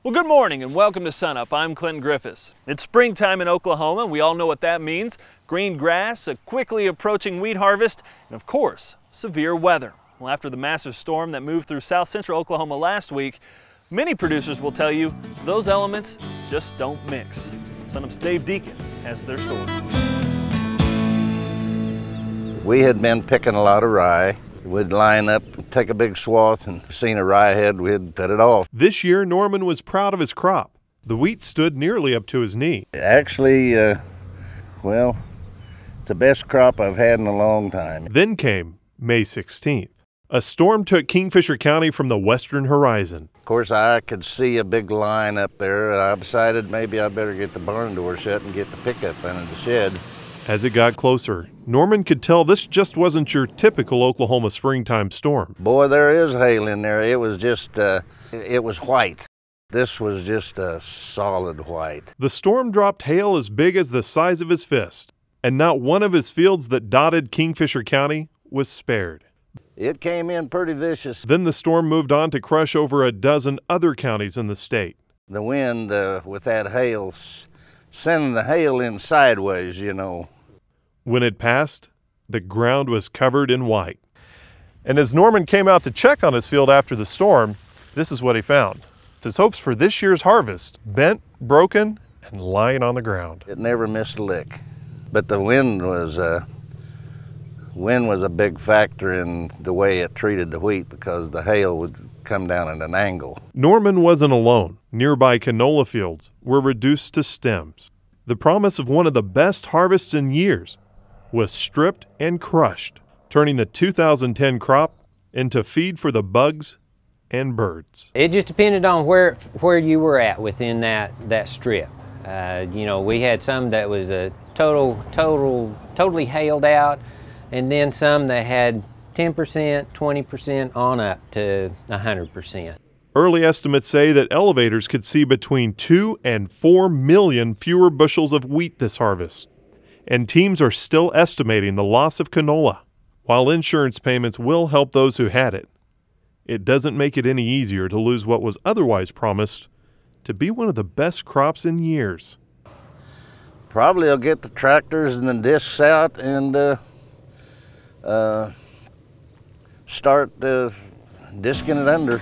Well, good morning and welcome to Sunup. I'm Clinton Griffiths. It's springtime in Oklahoma. We all know what that means. Green grass, a quickly approaching wheat harvest, and of course, severe weather. Well, after the massive storm that moved through south central Oklahoma last week, many producers will tell you those elements just don't mix. SUNUPs Dave Deken has their story. We had been picking a lot of rye. We'd line up, take a big swath, and seen a rye head, we'd cut it off. This year, Norman was proud of his crop. The wheat stood nearly up to his knee. Actually, well, it's the best crop I've had in a long time. Then came May 16th. A storm took Kingfisher County from the western horizon. Of course, I could see a big line up there, and I decided maybe I better get the barn door shut and get the pickup into the shed. As it got closer, Norman could tell this just wasn't your typical Oklahoma springtime storm. Boy, there is hail in there. It was just, it was white. This was just a solid white. The storm dropped hail as big as the size of his fist, and not one of his fields that dotted Kingfisher County was spared. It came in pretty vicious. Then the storm moved on to crush over a dozen other counties in the state. The wind with that hail, sending the hail in sideways, you know. When it passed, the ground was covered in white. And as Norman came out to check on his field after the storm, this is what he found. His hopes for this year's harvest bent, broken, and lying on the ground. It never missed a lick. But the wind was a big factor in the way it treated the wheat, because the hail would come down at an angle. Norman wasn't alone. Nearby canola fields were reduced to stems. The promise of one of the best harvests in years was stripped and crushed, turning the 2010 crop into feed for the bugs and birds. It just depended on where you were at within that strip. You know, we had some that was a totally hailed out, and then some that had 10%, 20% on up to 100%. Early estimates say that elevators could see between 2 and 4 million fewer bushels of wheat this harvest. And teams are still estimating the loss of canola. While insurance payments will help those who had it, it doesn't make it any easier to lose what was otherwise promised to be one of the best crops in years. Probably I'll get the tractors and the discs out and start disking it under.